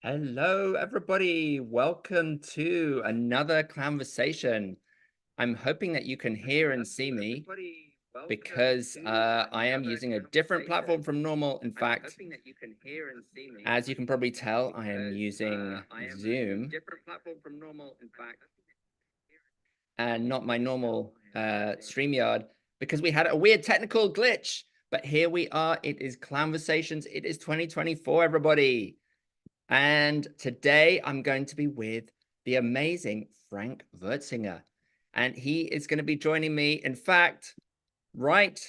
Hello, everybody. Welcome to another Clownversation. I'm hoping that you can hear and see me because I am using a different platform from normal. In fact, as you can probably tell, I am using Zoom and not my normal StreamYard because we had a weird technical glitch. But here we are. It is Clownversations. It is 2024, everybody. And today I'm going to be with the amazing Frank Wurzinger. And he is going to be joining me, in fact, right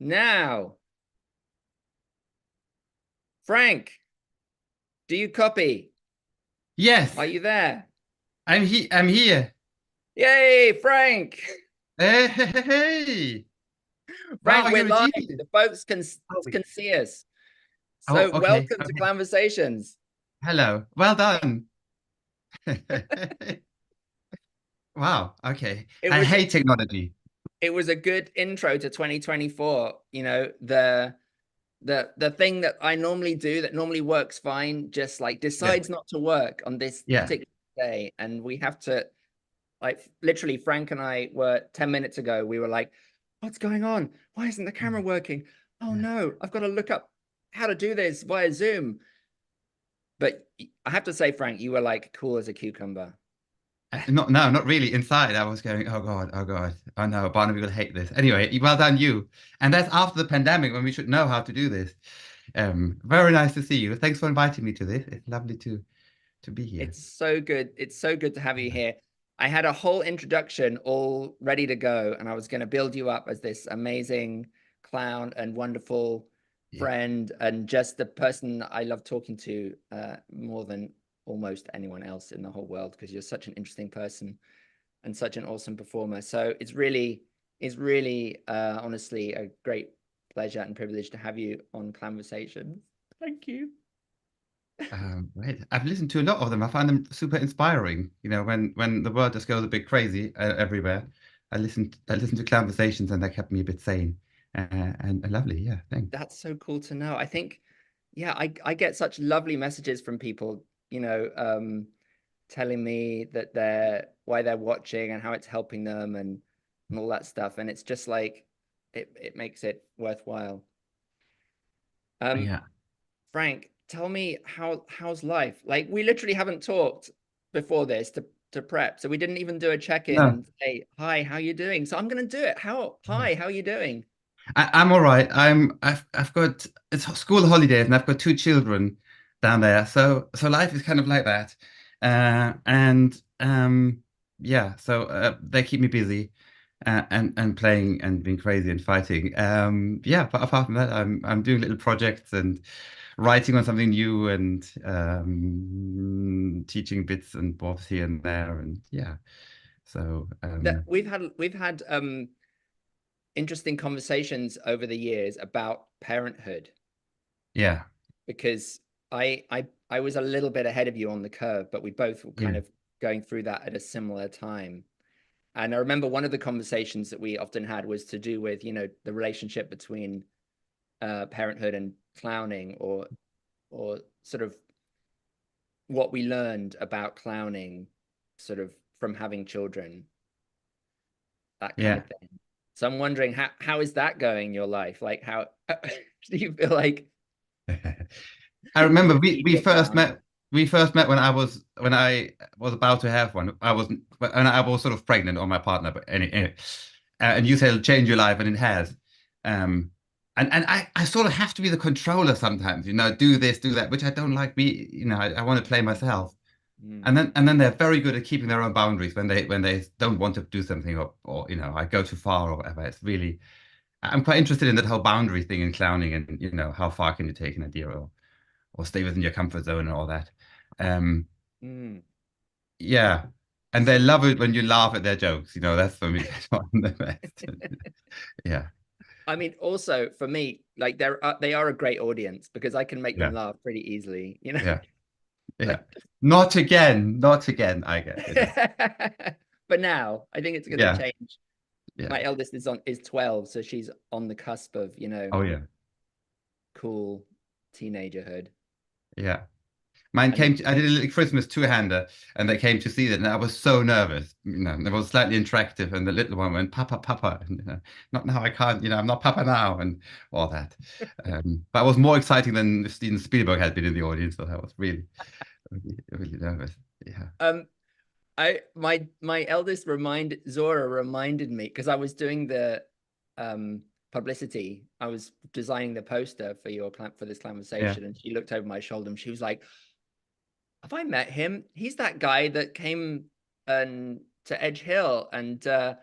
now. Frank, do you copy? Yes, Are you there? I'm here. Yay, Frank! Hey, hey, hey, hey. Wow, Frank, we're you're a live. genius. The folks can, Oh, can see us. oh, So okay, welcome to okay. Conversations. Hello. Well done. Wow, okay. It I was hate technology. it was a good intro to 2024. You know, the thing that I normally do that normally works fine just like Yeah, decides not to work on this yeah. particular day, and we have to, like, literally Frank and I were 10 minutes ago, we were like, what's going on? Why isn't the camera working? Oh Yeah. no, I've got to look up how to do this via Zoom. But I have to say, Frank, you were like cool as a cucumber. Not no, not really. Inside, I was going, oh God, oh God, oh no, Barnaby will hate this. Anyway, well done, you. And that's after the pandemic when we should know how to do this. Very nice to see you. Thanks for inviting me to this. It's lovely to be here. It's so good. It's so good to have you here. I had a whole introduction all ready to go, and I was going to build you up as this amazing clown and wonderful Yeah. friend, and just the person I love talking to more than almost anyone else in the whole world, because you're such an interesting person and such an awesome performer. So it's really honestly a great pleasure and privilege to have you on Conversations. Thank you. Right. I've listened to a lot of them. I find them super inspiring. You know, when the world just goes a bit crazy everywhere, I listened to conversations and that kept me a bit sane and lovely. Yeah, thanks. That's so cool to know. I think, yeah, I get such lovely messages from people, telling me that why they're watching and how it's helping them, and all that stuff. And it's just like it makes it worthwhile. Um, Yeah. Frank, tell me how's life? Like, we literally haven't talked before this to prep, so we didn't even do a check-in No, and say, hi, how you doing? So I'm gonna do it. Hi, how you doing? I'm all right. I've got it's school holidays and I've got two children down there. So life is kind of like that. And yeah, so they keep me busy and playing and being crazy and fighting. Yeah, but apart from that, I'm doing little projects and writing on something new and teaching bits and bobs here and there and yeah. So That we've had interesting conversations over the years about parenthood, yeah, because I was a little bit ahead of you on the curve, but we both were yeah, kind of going through that at a similar time. And I remember one of the conversations that we often had was to do with, the relationship between parenthood and clowning, or sort of what we learned about clowning sort of from having children, that kind yeah. of thing. So I'm wondering, how is that going in your life? Like, how do you feel like I you remember could we be we a first clown? met. We first met when I was about to have one. I was sort of pregnant on my partner, but anyway, and you said it'll change your life, and it has. Um, and I sort of have to be the controller sometimes, do this, do that, which I don't like. I want to play myself. Mm. And then they're very good at keeping their own boundaries when they don't want to do something or I go too far or whatever. I'm quite interested in that whole boundary thing in clowning and how far can you take an idea or stay within your comfort zone and all that. Um, Mm. yeah. And they So, love it when you laugh at their jokes. That's for me. That's one of the best. Yeah. I mean, also for me, like, they are a great audience because I can make them Yeah. laugh pretty easily, Yeah. Yeah. like. Not again. Not again, I guess. But now I think it's going to Yeah. change. Yeah. My eldest is 12, so she's on the cusp of, Oh, yeah. cool teenagerhood. Yeah. Mine And came to, I did a little Christmas two-hander and they came to see it and I was so nervous. It was slightly interactive and the little one went, Papa, Papa, and, not now, I can't, I'm not Papa now, and all that. But it was more exciting than if Steven Spielberg had been in the audience, so I was really, really, really nervous. Yeah. my eldest Zora reminded me, because I was doing the publicity. I was designing the poster for this Yeah. conversation, and she looked over my shoulder and she was like, "Have I met him? He's that guy that came to Edge Hill, and oh,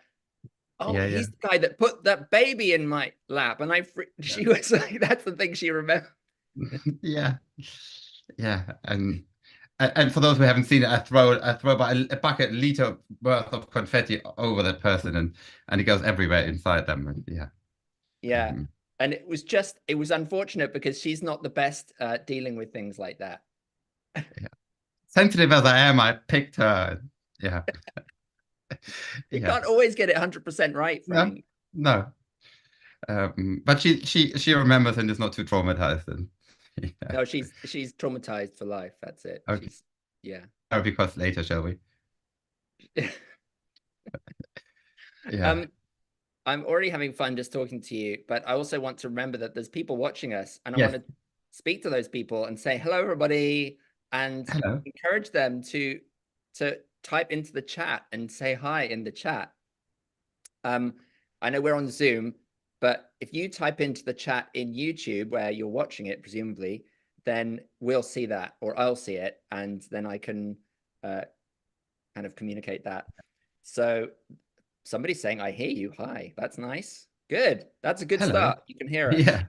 Yeah. Yeah. he's the guy that put that baby in my lap." And she was like, that's the thing she remembered. Yeah. Yeah. And for those who haven't seen it, I throw about a bucket liter worth of confetti over that person, and it goes everywhere inside them. And yeah. Yeah. Um, And it was unfortunate because she's not the best dealing with things like that. yeah. Sensitive as I am, I picked her. Yeah. You Yeah. can't always get it 100% right, No. Frank. No. But she remembers and is not too traumatized. And yeah. No, she's traumatized for life. That's it. Okay. Yeah. That'll be discussed later, shall we? Yeah. I'm already having fun just talking to you, but I also want to remember that there's people watching us, and I Yes. want to speak to those people and say hello, everybody, and Hello. encourage them to type into the chat and say hi in the chat. I know we're on Zoom, but if you type into the chat in YouTube where you're watching it, presumably, then we'll see that, or I'll see it, and then I can kind of communicate that. So somebody's saying, "I hear you." Hi, that's nice. Good. That's a good Hello. start. You can hear us. Yeah.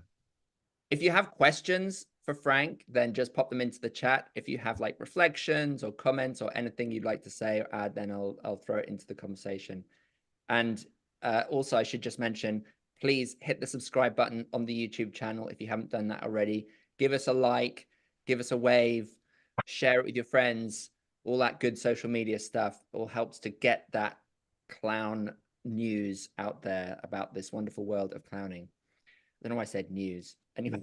If you have questions for Frank, then just pop them into the chat. If you have like reflections or comments or anything you'd like to say or add, then I'll throw it into the conversation. And also, I should just mention, please hit the subscribe button on the YouTube channel if you haven't done that already. Give us a like, give us a wave, share it with your friends. All that good social media stuff all helps to get that clown news out there about this wonderful world of clowning. I don't know why I said news. Anyway.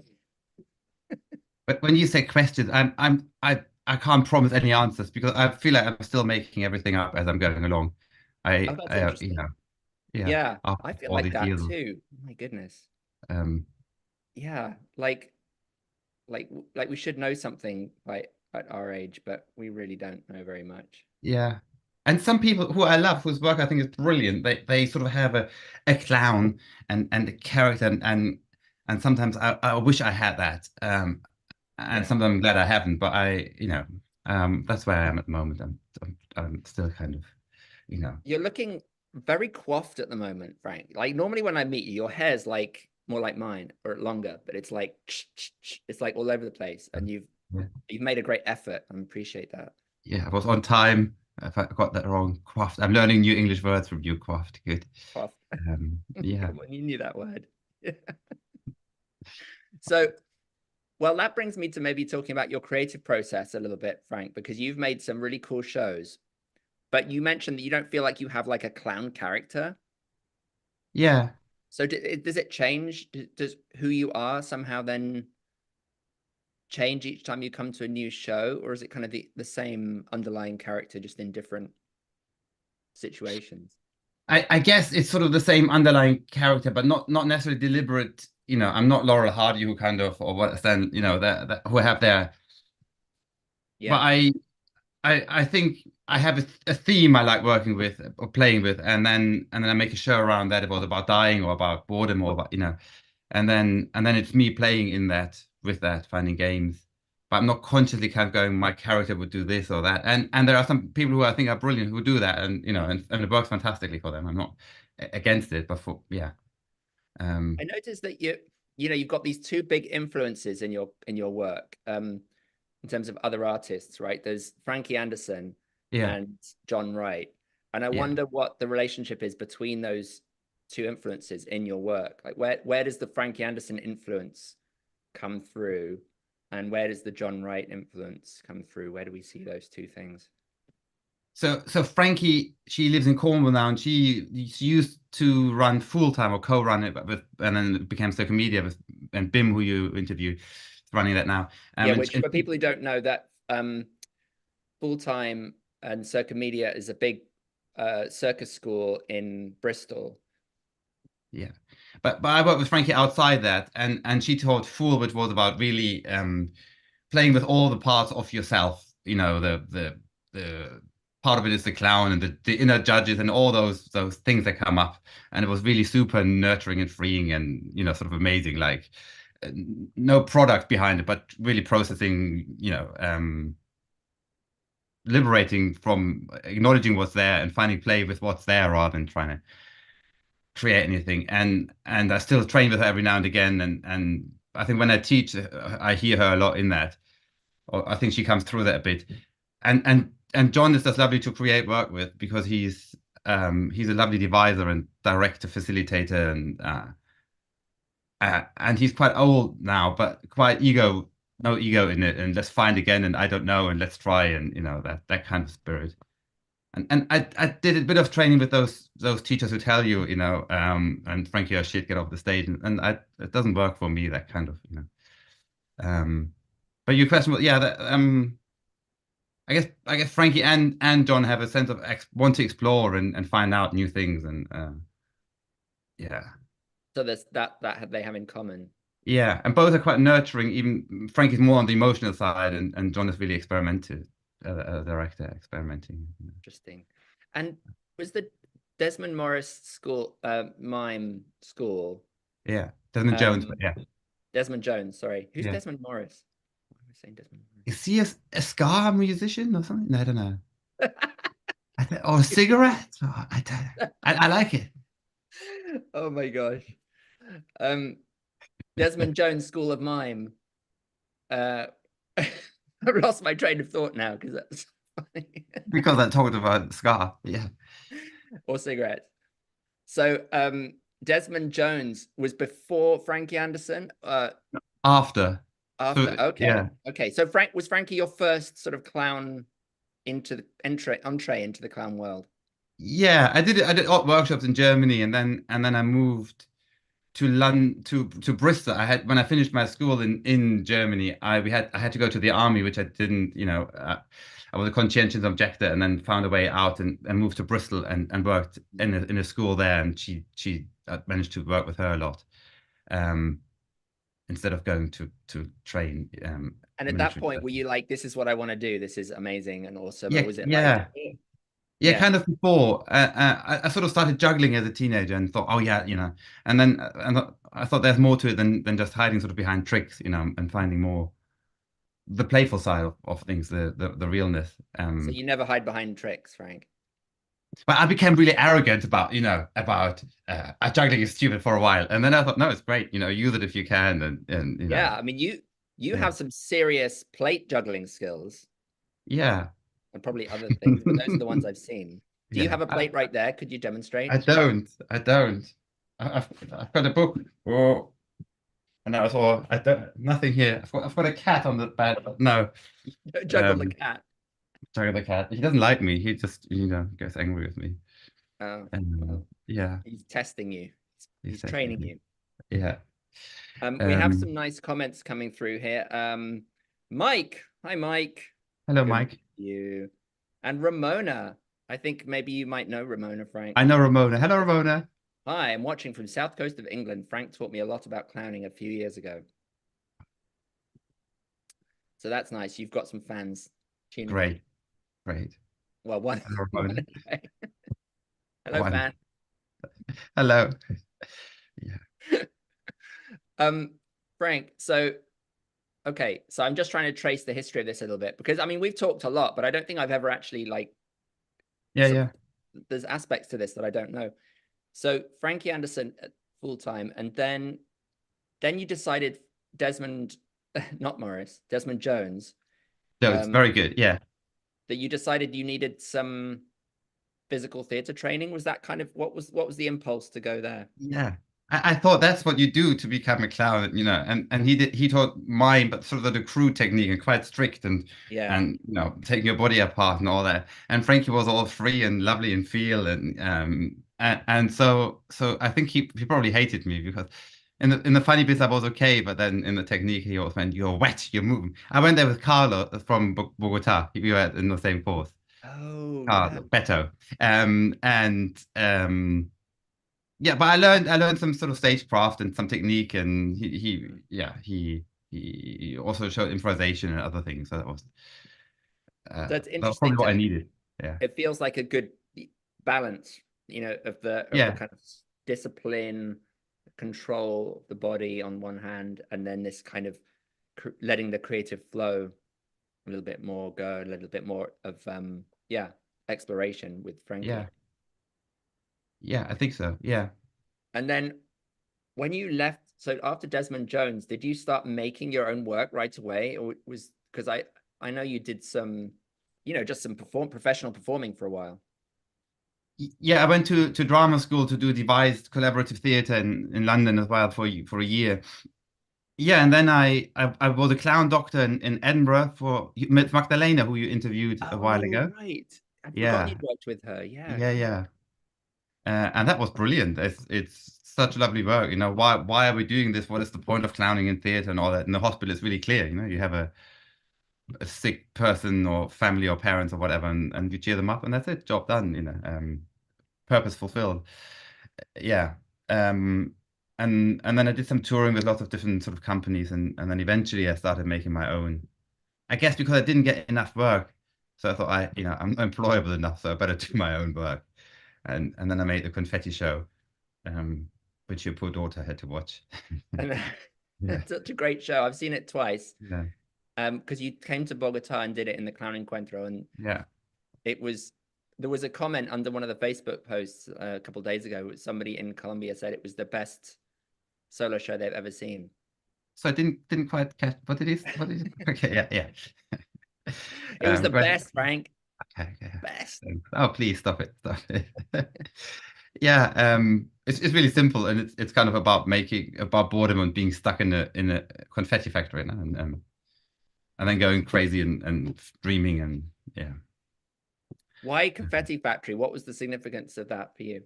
But when you say questions, I can't promise any answers because I feel like I'm still making everything up as I'm going along. Oh, that's interesting. Yeah, Yeah, after I feel all like these that years. too. Oh my goodness. Um, Yeah, like we should know something like at our age, but we really don't know very much. yeah. And some people who I love, whose work I think is brilliant, they sort of have a clown and a character and sometimes I wish I had that. And Yeah. sometimes I'm glad I haven't, but that's where I am at the moment. I'm still kind of, you know. You're looking very coiffed at the moment, Frank. Like normally when I meet you, your hair's like more like mine or longer, but it's like it's like all over the place. And Yeah. you've made a great effort. I appreciate that. Yeah, I was on time. If I got that wrong, quaffed. I'm learning new English words from you, quaffed. Good. Coiffed. Yeah. Come on, you knew that word. So, well, that brings me to maybe talking about your creative process a little bit, Frank, because you've made some really cool shows. But you mentioned that you don't feel like you have like a clown character. Yeah. So does it change? Does who you are somehow then change each time you come to a new show, or is it kind of the same underlying character just in different situations? I guess it's sort of the same underlying character, but not necessarily deliberate. I'm not Laurel Hardy who kind of or what then, that who have their but Yeah. I think I have a theme I like working with or playing with, and then I make a show around that. It was about dying or about boredom or about, and then it's me playing in that with that, finding games. But I'm not consciously kind of going, my character would do this or that. And there are some people who I think are brilliant who do that, and it works fantastically for them. I'm not against it, but yeah. I noticed that you've got these two big influences in your work. In terms of other artists, right? There's Franki Anderson Yeah, and John Wright. And I yeah. wonder what the relationship is between those two influences in your work. Like where does the Franki Anderson influence come through? And where does the John Wright influence come through? Where do we see those two things? So Frankie, she lives in Cornwall now, and she used to run full time or co-run it and then became social media and Bim, who you interviewed, is running that now. Yeah, And, which for people who don't know, that full time, and Circa Media is a big circus school in Bristol. Yeah, but I worked with Frankie outside that, and she taught Fool, which was about really playing with all the parts of yourself. You know, the part of it is the clown and the inner judges and all those things that come up, and it was really super nurturing and freeing and sort of amazing. Like no product behind it, but really processing. Liberating from acknowledging what's there and finding play with what's there rather than trying to create anything. And I still train with her every now and again. And I think when I teach, I hear her a lot in that. Or I think she comes through that a bit. And John is just lovely to create work with because he's a lovely deviser and director, facilitator, and he's quite old now, but quite no ego in it. And let's find again, and I don't know, and let's try, and that kind of spirit. And I did a bit of training with those teachers who tell you, and Frankie, your shit, get off the stage, and it doesn't work for me, that kind of, But your question was, yeah, I guess Frankie and John have a sense of want to explore and find out new things, and yeah. So there's that they have in common. Yeah, and both are quite nurturing. Even Frankie's more on the emotional side, and John is really experimental, a director experimenting. Interesting. And was the Desmond Morris school mime school? Yeah, Desmond Jones, but yeah. Desmond Jones, sorry. Who's Yeah. Desmond Morris? Why am I saying Desmond Morris? Is he a ska musician or something? No, I don't know. Or a cigarette? Oh, I don't. I like it. Oh my gosh. Desmond Jones School of Mime. I've lost my train of thought now because that's funny. Because I talked about ska, yeah. Or cigarettes. So Desmond Jones was before Franki Anderson? After. After, So, okay. yeah. Okay. So was Frankie your first sort of clown into the entree into the clown world? Yeah, I did art workshops in Germany, and then I moved to London to Bristol. When I finished my school in Germany, I had to go to the army, which I didn't, I was a conscientious objector, and then found a way out and moved to Bristol and worked in a school there, and she managed to work with her a lot, instead of going to train. And at that point, were you like, this is what I want to do, this is amazing and awesome? Yeah, or was it yeah. like, Yeah, kind of before. I sort of started juggling as a teenager and thought, oh yeah, and then I thought there's more to it than just hiding sort of behind tricks, and finding more the playful side of things, the realness. So you never hide behind tricks, Frank? But I became really arrogant about juggling is stupid for a while, and then I thought, no, it's great, use it if you can, and Yeah, I mean, you have some serious plate juggling skills. Yeah. And probably other things, but those are the ones I've seen. Do you have a plate right there? Could you demonstrate? I don't. I've got a book. Oh, and I thought I don't. Nothing here. I've got a cat on the bed. But no. Don't juggle the cat. Juggle the cat. He doesn't like me. He just gets angry with me. Oh. Yeah. He's testing you. He's training you. Yeah. We have some nice comments coming through here. Mike. Hi, Mike. Hello, Mike. You and Ramona. I think maybe you might know Ramona, Frank. I know Ramona. Hello, Ramona. Hi, I'm watching from south coast of England. Frank taught me a lot about clowning a few years ago. So that's nice. You've got some fans. Great. Well, one. Hello, Ramona. Hello, fan. Hello. Yeah. Frank, so okay, so I'm just trying to trace the history of this a little bit because I mean we've talked a lot, but I don't think I've ever actually there's aspects to this that I don't know. So Franki Anderson full time, and then you decided Desmond Jones. Jones, very good, yeah. That you decided you needed some physical theater training. Was that kind of what was the impulse to go there? Yeah. I thought that's what you do to become a clown, and he taught mime, but sort of the crew technique and quite strict and taking your body apart and all that. And Frankie was all free and lovely and feel and so I think he probably hated me because in the funny bits I was okay, but then in the technique he always went, "You're wet, you're moving." I went there with Carlo from Bogota. We were in the same course. Oh yeah. Carlo, Beto, and yeah, but I learned some sort of stagecraft and some technique, and he also showed improvisation and other things. So That's that was interesting probably what to I me. needed. Yeah, It feels like a good balance, of the yeah, kind of discipline, control of the body on one hand, and then this kind of letting the creative flow a little bit more go, a little bit more of yeah, exploration with Frankie. yeah, yeah. I think so. Yeah. And then when you left, so after Desmond Jones, did you start making your own work right away, or was because I know you did some, just some professional performing for a while. Yeah, I went to drama school to do devised collaborative theatre in London as well for a year. Yeah, and then I was a clown doctor in Edinburgh for with Magdalena, who you interviewed a while Oh, ago. right. I'd forgotten Yeah, you'd worked with her. Yeah, yeah, God. yeah. And that was brilliant. It's such lovely work. You know, why are we doing this? What is the point of clowning in theatre and all that? In the hospital, it's really clear. You know, you have a sick person or family or parents or whatever, and you cheer them up, and that's it. Job done. You know, purpose fulfilled. Yeah. Um, and then I did some touring with lots of different sort of companies, and then eventually I started making my own. I guess because I didn't get enough work, so I thought I'm not employable enough, so I better do my own work. And then I made the Confetti show, um, which your poor daughter had to watch. And Yeah, it's such a great show. I've seen it twice. yeah, Because you came to Bogota and did it in the Clown Encuentro, and yeah. it was there was a comment under one of the Facebook posts a couple of days ago. Somebody in Colombia said it was the best solo show they've ever seen. So I didn't quite catch what it is. What is it? Okay, yeah, yeah. It was the Great. best, Frank. Okay, okay. Best. Oh, please stop it, stop it. Yeah, it's really simple, and it's kind of about boredom and being stuck in a confetti factory, you know, and then going crazy and dreaming and yeah. Why Confetti Factory? What was the significance of that for you?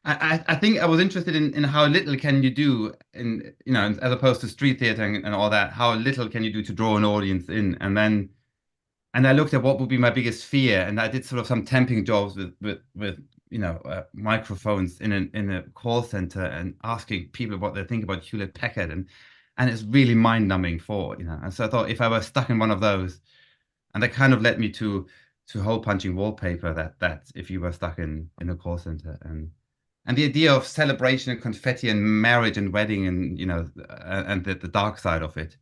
I think I was interested in how little can you do in as opposed to street theater and all that. How little can you do to draw an audience in, and I looked at what would be my biggest fear, and I did sort of some temping jobs with microphones in a call center and asking people what they think about Hewlett Packard, and it's really mind-numbing for And so I thought if I were stuck in one of those, and that kind of led me to hole punching wallpaper that if you were stuck in a call center and the idea of celebration and confetti and marriage and wedding and and the dark side of it,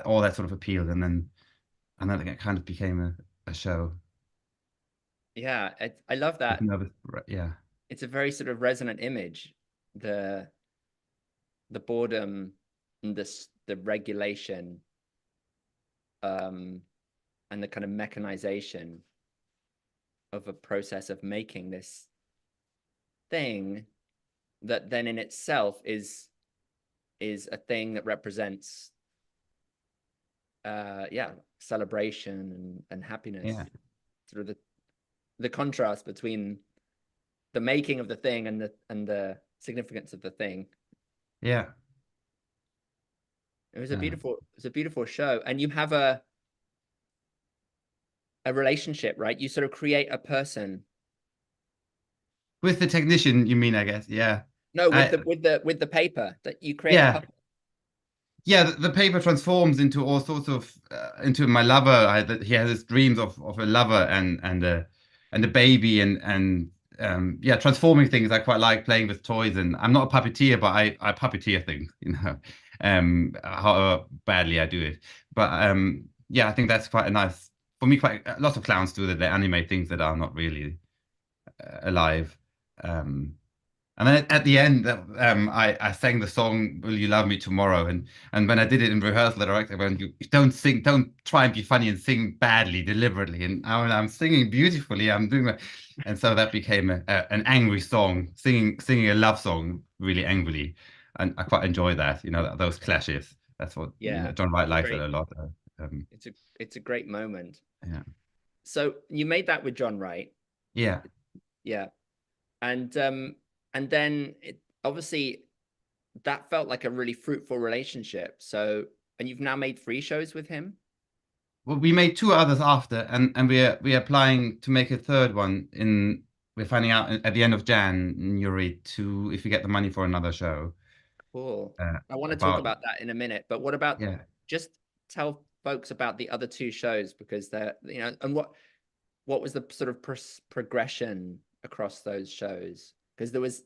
all that sort of appealed, and then it kind of became a show. Yeah, I love With that. nervous, yeah, It's a very sort of resonant image. The the boredom and the regulation, um, and the kind of mechanization of a process of making this thing that then in itself is a thing that represents yeah, celebration and happiness. yeah, Sort of the contrast between the making of the thing and the significance of the thing. yeah. Uh, It's a beautiful show. And you have a relationship, right? You sort of create a person. with the technician, you mean? I guess, yeah. No, with I the paper that you create a yeah, puppet. yeah. The paper transforms into all sorts of into my lover. He has his dreams of a lover and a baby and yeah, transforming things. I quite like playing with toys, and I'm not a puppeteer, but I puppeteer things. However badly I do it. But yeah, I think that's quite a nice for me. Quite lots of clowns do that. They animate things that are not really alive. Um, and then at the end, I sang the song "Will You Love Me Tomorrow?" and when I did it in rehearsal, the director went, "You don't sing, don't try and be funny and sing badly, deliberately." And I'm singing beautifully. I'm doing it, and so that became an angry song, singing a love song really angrily, and I quite enjoy that. Those clashes. That's what Yeah, John Wright it's a likes it great a lot. Um, it's a great moment. yeah, So you made that with John Wright. yeah, Yeah. And then obviously that felt like a really fruitful relationship. So, and you've now made 3 shows with him. Well, we made 2 others after, and we're applying to make a third one in. We're finding out at the end of January to if we get the money for another show. Cool. Uh, I want to talk about about that in a minute, but what about yeah. just tell folks about the other 2 shows because they're, and what was the sort of progression across those shows? Because there was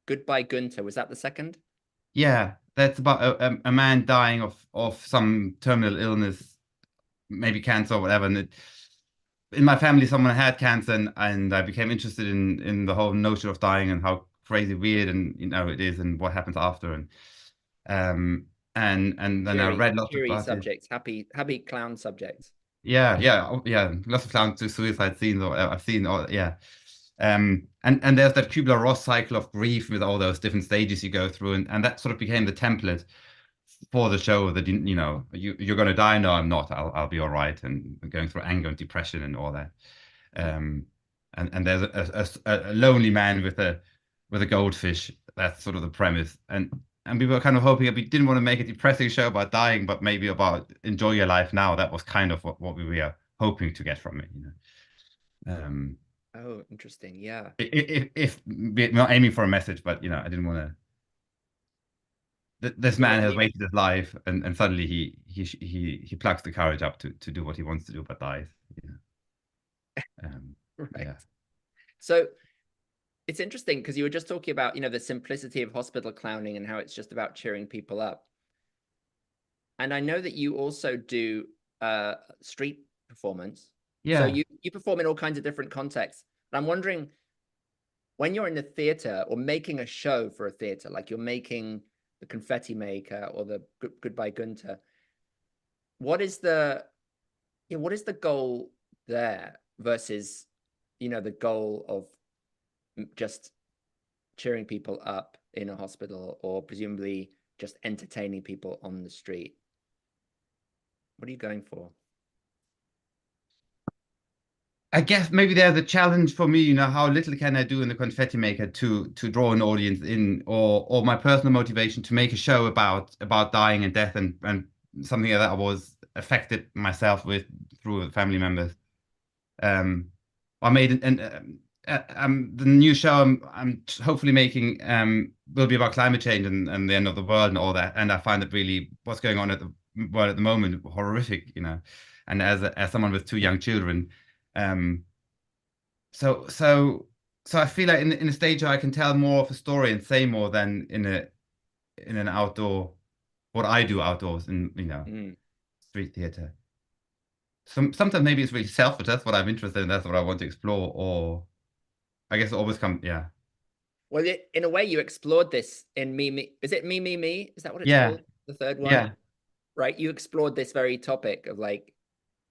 Goodbye Gunther. Was that the second? Yeah, that's about a man dying of some terminal illness, maybe cancer or whatever. And in my family, someone had cancer, and I became interested in the whole notion of dying and how crazy weird and it is and what happens after. Um and then I read lots Cheery about it. subjects, happy clown subjects. Yeah, yeah, yeah. Lots of clowns do suicide scenes, or I've seen all. Yeah, and there's that Kubler-Ross cycle of grief with all those different stages you go through, and that sort of became the template for the show that you're going to die. No, I'm not. I'll be all right, and going through anger and depression and all that. Um, and there's a lonely man with a goldfish. That's sort of the premise, and we were kind of hoping that we didn't want to make a depressing show about dying, but maybe about enjoy your life now. That was kind of what we were hoping to get from it. Oh, interesting. Yeah. If we're not aiming for a message, but I didn't want to. This Yeah. man has waited his life, and suddenly he plucks the courage up to do what he wants to do, but dies. Um, Right. yeah, So it's interesting because you were just talking about, the simplicity of hospital clowning and how it's just about cheering people up. And I know that you also do street performance. So yeah, you perform in all kinds of different contexts. But I'm wondering when you're in the theater or making a show for a theater, like you're making the Confetti Maker or the Goodbye Gunther, what is the what is the goal there versus the goal of just cheering people up in a hospital or presumably just entertaining people on the street? What are you going for? I guess maybe there's a challenge for me, how little can I do in the confetti maker to draw an audience in, or my personal motivation to make a show about dying and death and something that I was affected myself with through family members. Um, I made the new show I'm hopefully making will be about climate change and the end of the world and all that. And I find that really what's going on at the world at the moment horrific. And as someone with 2 young children, um, so so so I feel like in a stage where I can tell more of a story and say more than in an outdoor what I do outdoors in Mm. street theater. Sometimes maybe it's really selfish. That's what I'm interested in. That's what I want to explore. Or I guess it always comes. Yeah, Well, in a way, you explored this in Me Me. Is it Me Me Me? Is that what it's yeah, called? The third one, yeah, right? You explored this very topic of like,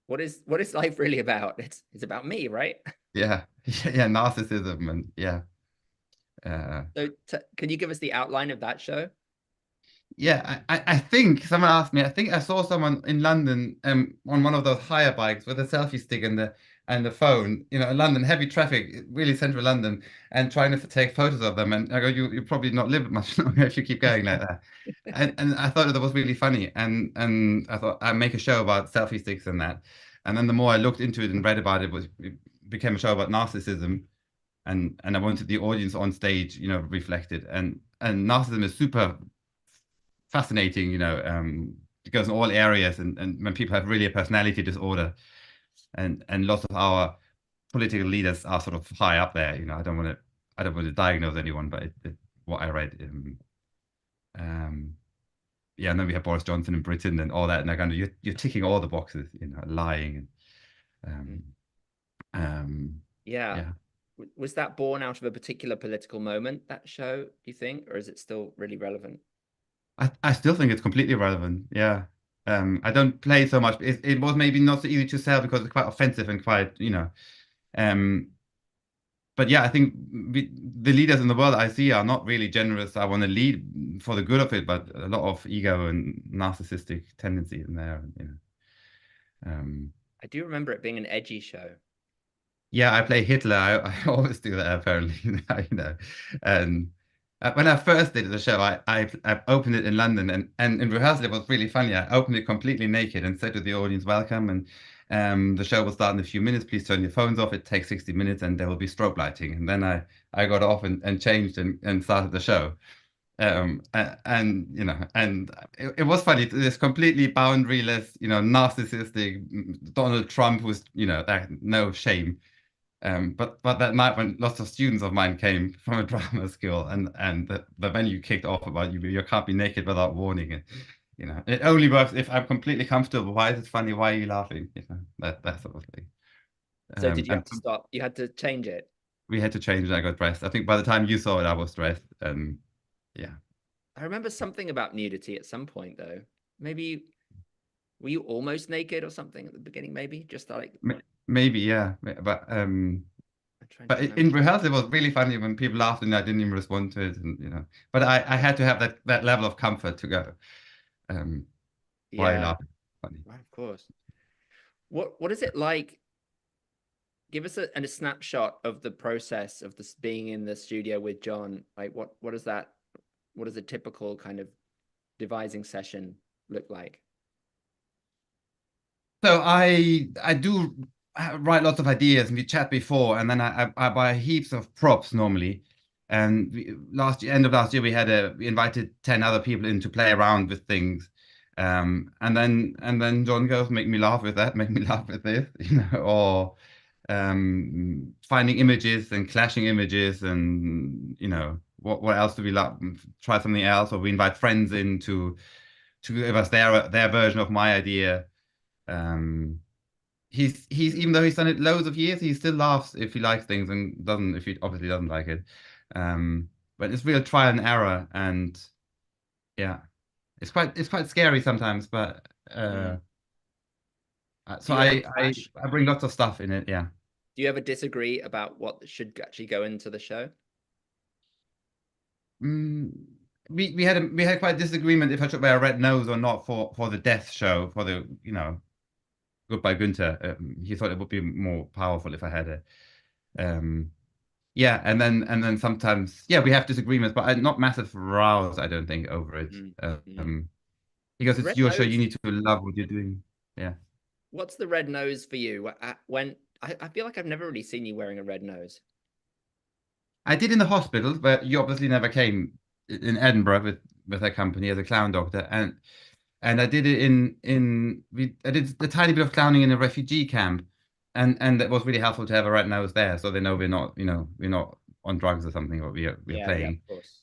what is life really about? It's about me, right? yeah, yeah. Narcissism and yeah. Uh, So, can you give us the outline of that show? Yeah, I think someone asked me. I think I saw someone in London on one of those hire bikes with a selfie stick and the phone. In London, heavy traffic, really central London, and trying to take photos of them. And I go, you probably not live much longer if you keep going like that. And I thought that was really funny. And I thought I'd make a show about selfie sticks and that. And then the more I looked into it and read about it, it became a show about narcissism. And I wanted the audience on stage, reflected. And narcissism is super fascinating, it goes in all areas, and when people have really a personality disorder, and lots of our political leaders are sort of high up there. I don't want to diagnose anyone, but what I read, um, yeah, and then we have Boris Johnson in Britain and all that, and you're ticking all the boxes, lying and Mm. um, um, Yeah. yeah. Was that born out of a particular political moment, that show, do you think, or is it still really relevant? I still think it's completely relevant. Yeah. I don't play so much. It was maybe not so easy to sell because it's quite offensive and quite, um, but yeah, I think the leaders in the world I see are not really generous. I want to lead for the good of it, but a lot of ego and narcissistic tendencies in there. I do remember it being an edgy show. Yeah, I play Hitler. I always do that apparently, and When I first did the show, I opened it in London, and in rehearsal it was really funny. I opened it completely naked and said to the audience, "Welcome," and the show will start in a few minutes. Please turn your phones off. It takes 60 minutes, and there will be strobe lighting. And then I got off and changed and started the show. And you know, and it was funny. This completely boundaryless, you know, narcissistic Donald Trump was, you know, that no shame. But that night when lots of students of mine came from a drama school, and the venue kicked off about you can't be naked without warning it. You know, it only works if I'm completely comfortable. Why is it funny? Why are you laughing? You know, that sort of thing. So did you And have to stop? You had to change it. we had to change, and I got dressed. I think by the time you saw it, I was dressed. Yeah. I remember something about nudity at some point though. Maybe were you almost naked or something at the beginning? Maybe just like Maybe, yeah. I'm trying to But remember. in rehearsal, it was really funny when people laughed and I didn't even respond to it, and you know. But I had to have that level of comfort to go. Um, why Yeah, laugh? Funny. right, of course. What is it like? Give us a snapshot of the process of this being in the studio with John. Like what is that? What does a typical kind of devising session look like? So I do write lots of ideas, and we chat before, and then I buy heaps of props normally. And end of last year, we invited 10 other people in to play around with things. And then John goes, make me laugh with that, make me laugh with this, you know, or finding images and clashing images, and you know, what else do we like? Try something else, or we invite friends in to give us their version of my idea. Um, he's even though he's done it loads of years, he still laughs if he likes things and doesn't if he obviously doesn't like it. Um, but it's real trial and error, and yeah, it's quite scary sometimes. But Mm. so Do you ever clash? I bring lots of stuff in it. Yeah. Do you ever disagree about what should actually go into the show? Mm, we had quite a disagreement if I should wear a red nose or not for the death show for the you know Goodbye Gunther. He thought it would be more powerful if I had it. Um, Yeah, and then sometimes, yeah, we have disagreements, but not massive rows, I don't think, over it. Mm. Mm. Um, because The it's red your show, you nose. need to love what you're doing. Yeah. What's the red nose for you? When I feel like I've never really seen you wearing a red nose. I did in the hospital, but you obviously never came in Edinburgh with a company as a clown doctor, and I did it I did a tiny bit of clowning in a refugee camp, and that was really helpful to have a red nose there, so they know we're not on drugs or something, or we are Yeah, yeah, of playing. course.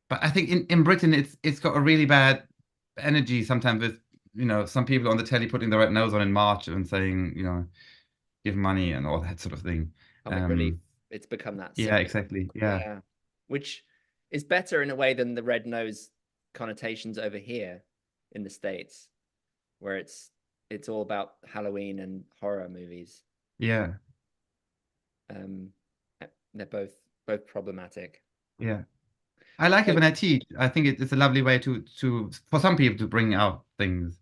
But I think in Britain it's got a really bad energy sometimes with some people on the telly putting the red nose on in March and saying give money and all that sort of thing. Comic relief. Um, It's become that yeah, simple. exactly. Yeah, Yeah, which is better in a way than the red nose connotations over here in the States, where it's all about Halloween and horror movies. yeah, Um, they're both problematic. yeah. I like it So when I teach. I think it's a lovely way to for some people to bring out things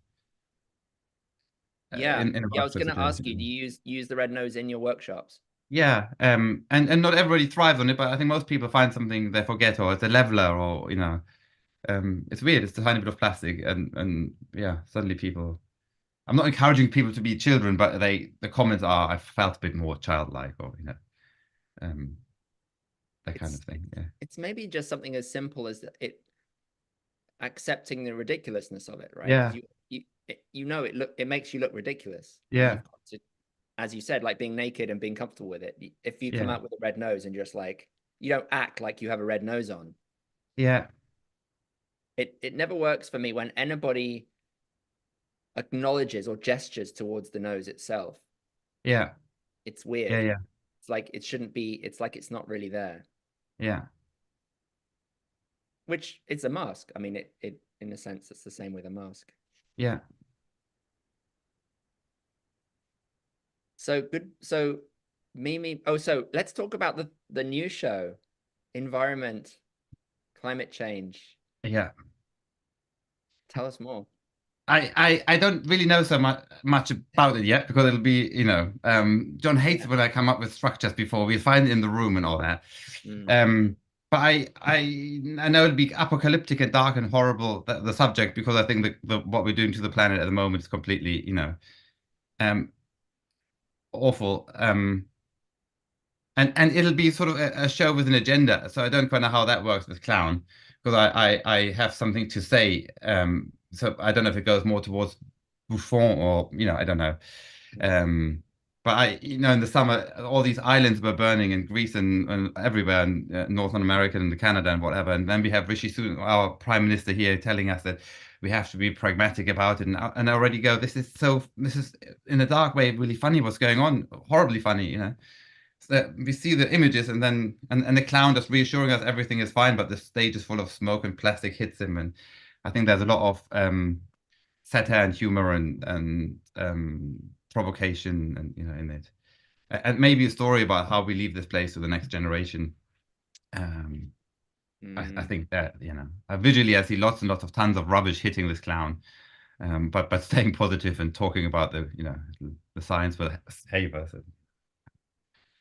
yeah, in a yeah. I was workshop going to ask you, do situation. you use the red nose in your workshops? Yeah, and not everybody thrives on it, but I think most people find something they forget, or it's a leveler, or it's weird. It's a tiny bit of plastic, and yeah, suddenly people. I'm not encouraging people to be children, but the comments are I felt a bit more childlike, or um, that kind It's of thing. it's Yeah, it's maybe just something as simple as it accepting the ridiculousness of it, right? Because yeah, it makes you look ridiculous, and yeah, you've got to, as you said, like being naked and being comfortable with it. If you come yeah, out with a red nose and you're just like you don't act like you have a red nose on, yeah, it never works for me when anybody acknowledges or gestures towards the nose itself. yeah, It's yeah, weird. yeah, It's like it shouldn't be. It's like it's not really there. yeah, Which it's a mask. I mean, it in a sense, it's the same with a mask. yeah, So good. So Mimi. Oh, so let's talk about the new show, environment, climate change. yeah. Tell us more. I don't really know so much about it yet because it'll be, John hates Yeah. it when I come up with structures before we find it in the room and all that. Mm. Um, but I know it'd be apocalyptic and dark and horrible, the subject, because I think what we're doing to the planet at the moment is completely, um, awful. And it'll be sort of a show with an agenda. So I don't quite know how that works with clown, because I have something to say. So I don't know if it goes more towards Buffon or, I don't know. Um, but in the summer, all these islands were burning in Greece and everywhere, in Northern America and Canada and whatever. And then we have Rishi Sunak, our prime minister here, telling us that we have to be pragmatic about it. And I already go, this is in a dark way really funny what's going on, horribly funny. So that we see the images, and then and the clown just reassuring us everything is fine, but the stage is full of smoke and plastic hits him. And I think there's a lot of satire and humor and provocation and in it. And maybe a story about how we leave this place to the next generation. Um, I think that, visually I see lots and lots of tons of rubbish hitting this clown, but staying positive and talking about the science will save us.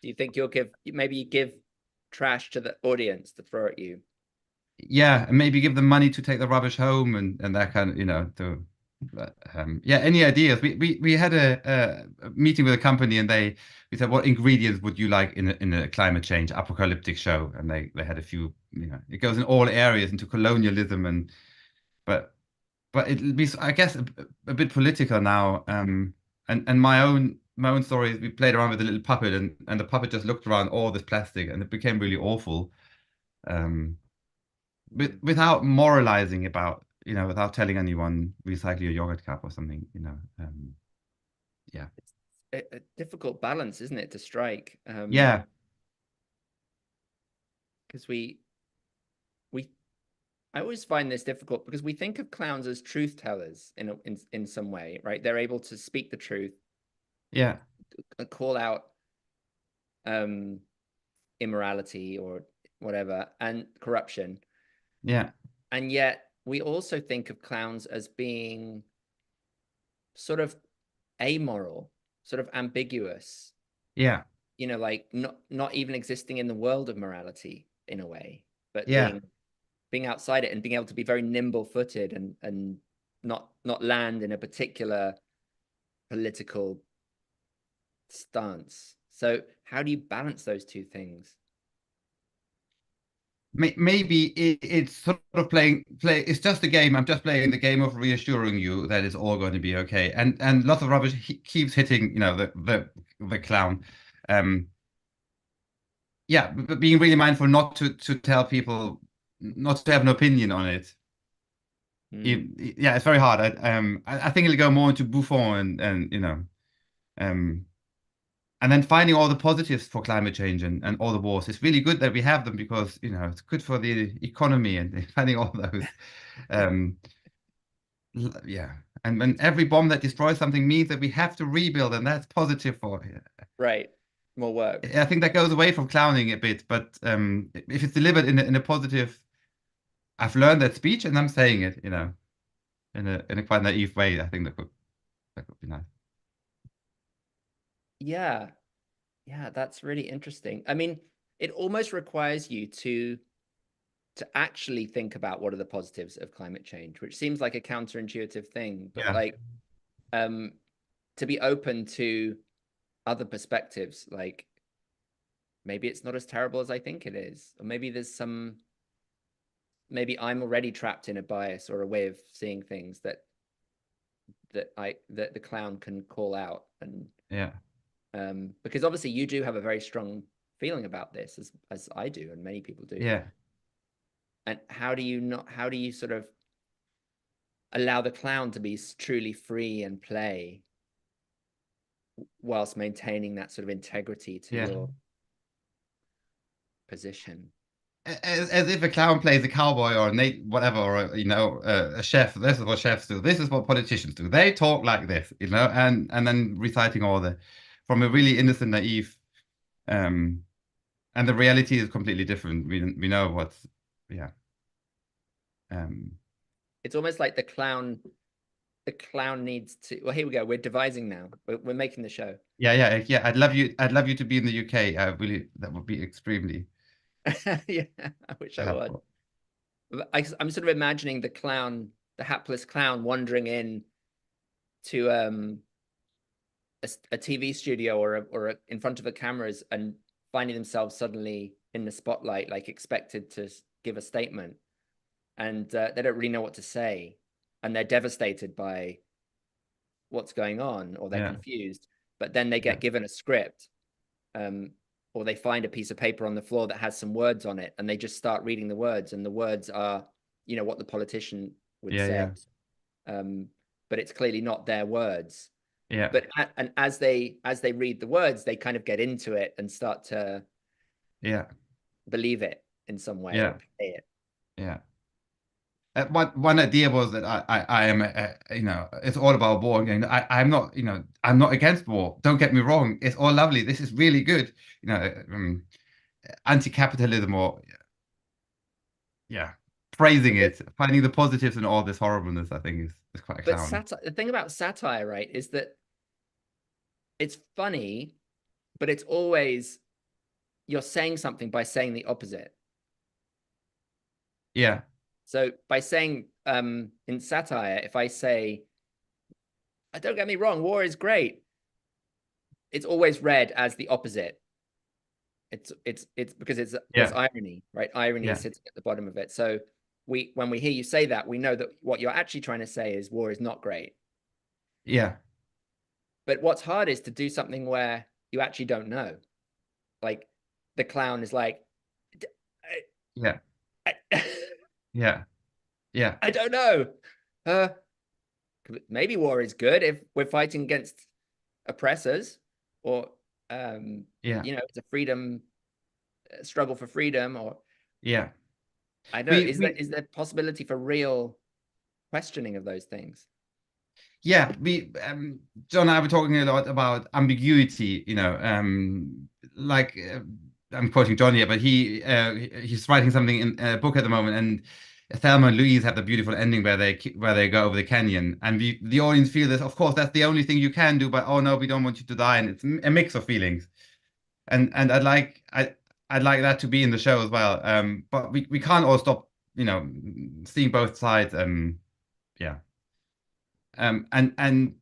Do you think maybe you give trash to the audience to throw at you? Yeah, and maybe give them money to take the rubbish home and that kind of, to yeah, any ideas? We had a meeting with a company, and we said, what ingredients would you like in a climate change apocalyptic show? And they had a few, it goes in all areas into colonialism, but it'll be, I guess, a bit political now. And my own story is we played around with a little puppet, and the puppet just looked around all this plastic, and it became really awful. Um, without moralizing about, without telling anyone recycle your yogurt cup or something. Yeah. It's a difficult balance, isn't it, to strike? Yeah. Because we I always find this difficult because we think of clowns as truth tellers in some way, right? They're able to speak the truth, Yeah. call out um immorality or whatever and corruption. Yeah. And yet we also think of clowns as being sort of amoral, sort of ambiguous, Yeah. like not even existing in the world of morality in a way, but Yeah. being outside it and being able to be very nimble-footed and not land in a particular political stance. So how do you balance those two things? Maybe it's sort of play. It's just a game. I'm just playing the game of reassuring you that it's all going to be okay. And lots of rubbish keeps hitting, the clown. Um, yeah, but being really mindful not to tell people, not to have an opinion on it. Yeah, it's very hard. I think it'll go more into Buffon um, and then finding all the positives for climate change and all the wars. It's really good that we have them because, it's good for the economy and finding all those. Um, yeah. And when every bomb that destroys something means that we have to rebuild, and that's positive for. Right. More work. I think that goes away from clowning a bit, but if it's delivered in a positive, I've learned that speech and I'm saying it, in a quite naive way. I think that could be nice. Yeah. Yeah, that's really interesting. I mean, it almost requires you to actually think about what are the positives of climate change, which seems like a counterintuitive thing, but Yeah. like um to be open to other perspectives, like maybe it's not as terrible as I think it is, or maybe I'm already trapped in a bias or a way of seeing things that the clown can call out. And Yeah. because obviously you do have a very strong feeling about this, as I do and many people do. Yeah. And how do you sort of allow the clown to be truly free and play whilst maintaining that sort of integrity to Yeah. your position? As if a clown plays a cowboy or a whatever, or a chef. This is what chefs do. This is what politicians do. They talk like this, and then reciting all from a really innocent, naive, um, and the reality is completely different. We know what's, yeah, um, It's almost like the clown needs to, well, here we go, we're devising now, we're making the show. yeah, yeah, yeah. I'd love you to be in the UK. Really, that would be extremely. Yeah, I wish I would. Helpful. I'm sort of imagining the clown, the hapless clown, wandering in to a TV studio or in front of the cameras and finding themselves suddenly in the spotlight, like expected to give a statement, and they don't really know what to say, and they're devastated by what's going on, or they're Yeah. confused. But then they Yeah. get given a script, um, or they find a piece of paper on the floor that has some words on it, and they just start reading the words, and the words are, what the politician would Yeah. say, Yeah. um, but it's clearly not their words. Yeah. But and as they read the words, they kind of get into it and start to Yeah. believe it in some way or Yeah. play it. Yeah. One idea was that I am, it's all about war. And I'm not, I'm not against war. Don't get me wrong. It's all lovely. This is really good. You know, anti-capitalism, or yeah, praising But it, finding the positives in all this horribleness, I think is quite a but clown. satire, the thing about satire, right, is that it's funny, but it's always you're saying something by saying the opposite. Yeah. So by saying in satire, if I say, don't get me wrong, war is great, it's always read as the opposite. It's because there's Yeah. irony, right? Irony Yeah. sits at the bottom of it. So when we hear you say that, we know that what you're actually trying to say is war is not great. Yeah. But what's hard is to do something where you actually don't know. Like the clown is like, Yeah. I, Yeah. Yeah. I don't know. Uh, maybe war is good if we're fighting against oppressors, or Yeah. it's a freedom struggle for freedom, or Yeah. I don't know. We Is there possibility for real questioning of those things? Yeah, John and I were talking a lot about ambiguity, like I'm quoting John here, but he's writing something in a book at the moment, and Thelma and Louise have the beautiful ending where they go over the canyon, and the audience feel this. Of course, that's the only thing you can do, but oh no, we don't want you to die, and it's a mix of feelings, and I'd like that to be in the show as well. But we can't all stop, seeing both sides. Yeah. And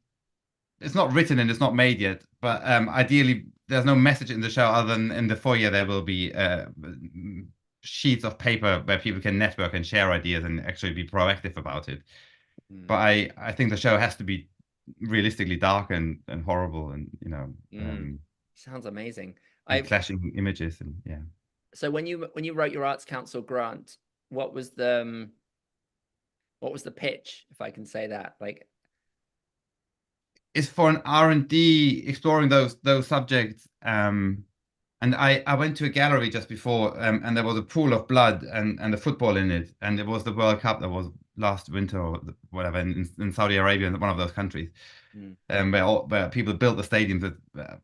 it's not written and it's not made yet, but ideally there's no message in the show other than in the foyer there will be sheets of paper where people can network and share ideas and actually be proactive about it. But Mm. I think the show has to be realistically dark and horrible, and Mm. Sounds amazing. and I clashing images, and yeah. So when you wrote your Arts Council grant, what was the pitch, if I can say that? Like, It's for an R&D exploring those subjects. And I went to a gallery just before, and there was a pool of blood and the football in it, and it was the World Cup that was last winter or whatever in Saudi Arabia, in one of those countries, mm, where people built the stadiums with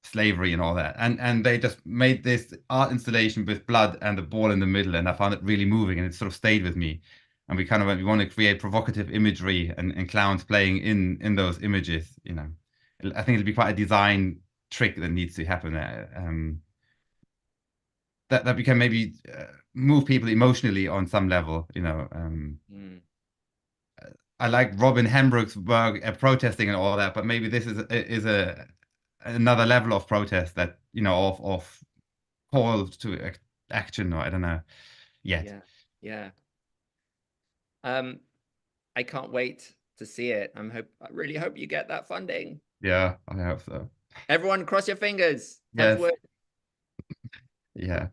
slavery and all that, and they just made this art installation with blood and the ball in the middle, and I found it really moving, and it sort of stayed with me. And we want to create provocative imagery and clowns playing in those images. I think it'll be quite a design trick that needs to happen. That we can maybe move people emotionally on some level. mm, I like Robin Hembrook's work protesting and all that, but maybe this is another level of protest that of call to action, or I don't know yet. yeah, yeah. Um, I can't wait to see it. I really hope you get that funding. Yeah, I hope so. Everyone, cross your fingers. Touch Yes. wood. Yeah.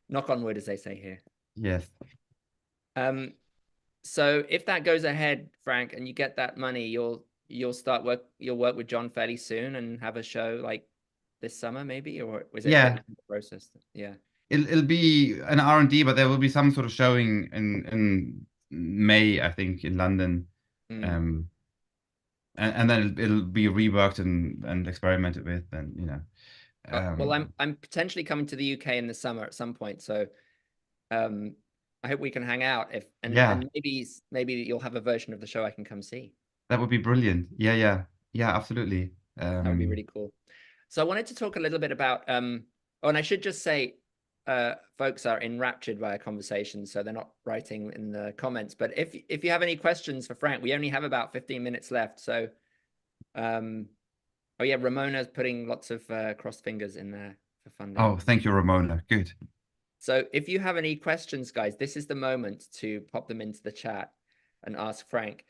Knock on wood, as they say here. Yes. Um, so if that goes ahead, Frank, and you get that money, you'll work with John fairly soon and have a show like this summer, maybe, or was it a bit Yeah. in the process? Yeah. It'll be an R&D, but there will be some sort of showing in May, I think, in London. Mm. Um, and then it'll be reworked and experimented with, and Well, I'm potentially coming to the UK in the summer at some point, so um, I hope we can hang out. If and yeah, and maybe you'll have a version of the show I can come see. that would be brilliant. Yeah, yeah, yeah, absolutely. That would be really cool. So I wanted to talk a little bit about Oh, and I should just say, folks are enraptured by our conversation, so they're not writing in the comments. But if you have any questions for Frank, we only have about 15 minutes left. So, oh yeah, Ramona's putting lots of crossed fingers in there for funding. Oh, thank you, Ramona. Good. So if you have any questions, guys, this is the moment to pop them into the chat and ask Frank.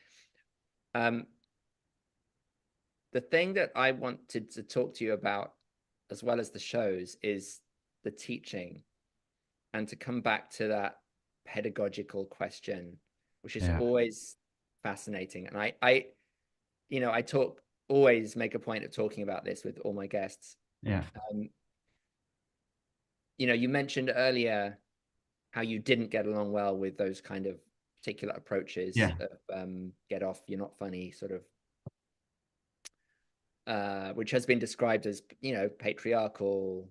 The thing that I wanted to talk to you about, as well as the shows, is the teaching, and to come back to that pedagogical question, which is always fascinating. And I always make a point of talking about this with all my guests. Yeah. You mentioned earlier how you didn't get along well with those kind of particular approaches of get off, you're not funny, sort of, which has been described as, patriarchal,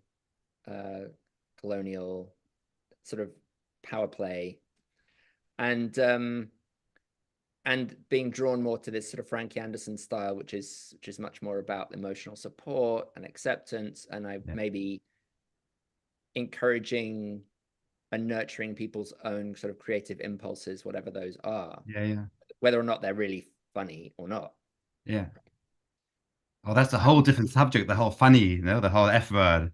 colonial, sort of power play, and being drawn more to this sort of Franki Anderson style, which is much more about emotional support and acceptance, and maybe encouraging and nurturing people's own sort of creative impulses, whatever those are. Whether or not they're really funny or not. Yeah. Oh, that's a whole different subject, the whole funny, the whole F word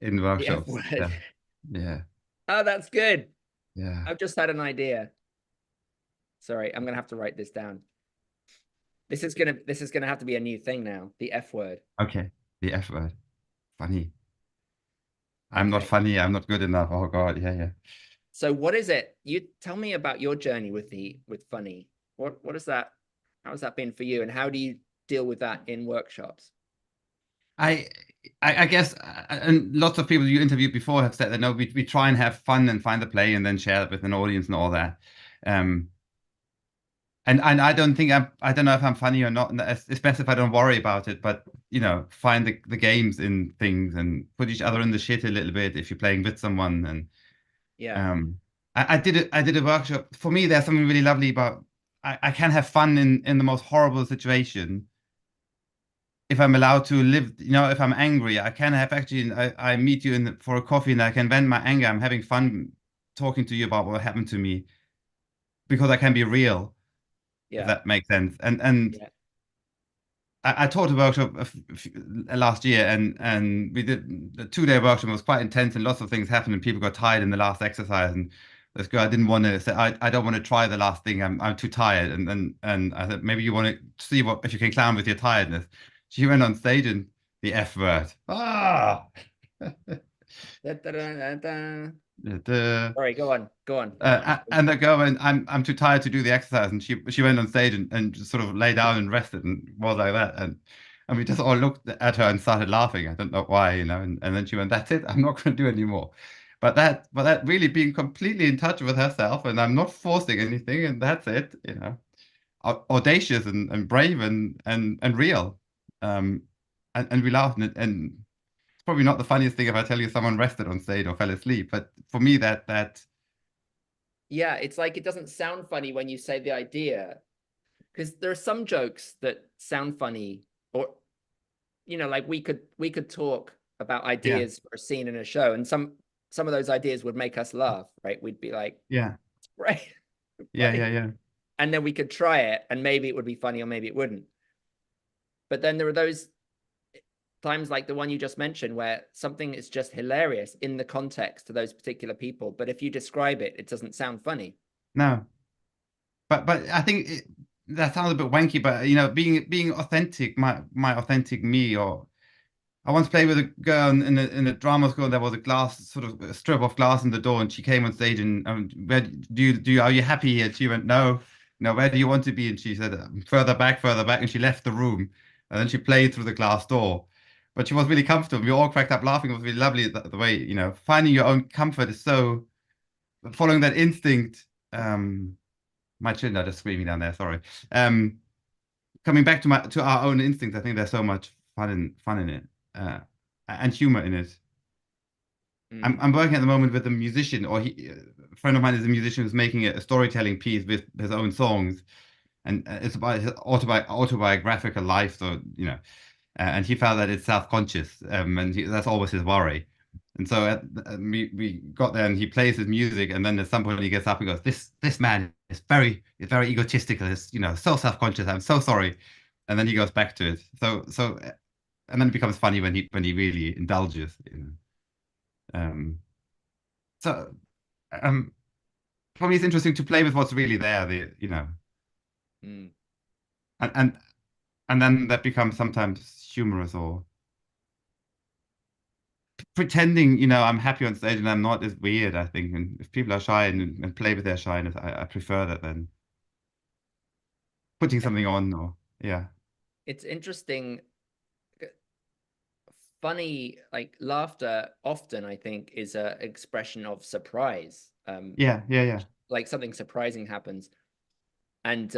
in workshops. Yeah. Oh, that's good. Yeah. I've just had an idea. Sorry, I'm gonna have to write this down. This is gonna have to be a new thing now. The F word. Okay. The F word. Funny. I'm not funny. I'm not good enough. Oh God. Yeah. So what is it? You tell me about your journey with funny. What is that? How has that been for you? And how do you deal with that in workshops? I guess, and lots of people you interviewed before have said that, no, we try and have fun and find the play and then share it with an audience and all that. And I don't think I don't know if I'm funny or not, especially if I don't worry about it, but find the games in things and put each other in the shit a little bit if you're playing with someone. And I did a workshop. For me, there's something really lovely about I can have fun in the most horrible situation if I'm allowed to live. If I'm angry, I can have actually. I meet you for a coffee and I can vent my anger. I'm having fun talking to you about what happened to me because I can be real. If that makes sense. And I taught a workshop last year, and we did the 2-day workshop. It was quite intense, and lots of things happened, and people got tired in the last exercise. And this girl, I didn't want to say, I don't want to try the last thing. I'm too tired. And I said, maybe you want to see if you can clown with your tiredness. She went on stage and the F word. Ah. Sorry, go on. And the girl went, I'm too tired to do the exercise, and she went on stage and just sort of lay down and rested and was like that, and we just all looked at her and started laughing. I don't know why, and then she went, that's it, I'm not going to do any more. But that really being completely in touch with herself, and I'm not forcing anything, and that's it, audacious and brave and real, and we laughed, and probably not the funniest thing if I tell you someone rested on stage or fell asleep, but for me that it's like it doesn't sound funny when you say the idea, because there are some jokes that sound funny, or like we could talk about ideas for a scene in a show, and some of those ideas would make us laugh, right? We'd be like, right. Yeah. And then we could try it and maybe it would be funny or maybe it wouldn't. But then there are those times like the one you just mentioned where something is just hilarious in the context to those particular people, but if you describe it, it doesn't sound funny. No, but I think that sounds a bit wanky, but being authentic, my authentic me. Or I once played with a girl in a drama school, and there was a glass, sort of a strip of glass in the door, and she came on stage and where are you happy here? And she went, no, where do you want to be? And she said, further back, and she left the room, and then she played through the glass door. But she was really comfortable. We all cracked up laughing. It was really lovely the way, finding your own comfort is so, following that instinct. My children are just screaming down there. Sorry. Coming back to our own instincts, I think there's so much fun in it, and humor in it. I'm working at the moment with a musician, or a friend of mine is a musician who's making a storytelling piece with his own songs, and it's about his autobiographical life. So and he felt that it's self-conscious, and that's always his worry. And so we got there, and he plays his music, and then at some point he gets up and goes, "This man is very egotistical. Is so self-conscious. I'm so sorry." And then he goes back to it. And then it becomes funny when he really indulges. So um, for me, it's interesting to play with what's really there. Mm. And and then that becomes sometimes humorous or pretending, I'm happy on stage and I'm not is weird, I think. And if people are shy and play with their shyness, I prefer that than putting something on or yeah. It's interesting. Funny, like laughter often, I think, is a expression of surprise. Yeah, yeah, yeah. Like something surprising happens. And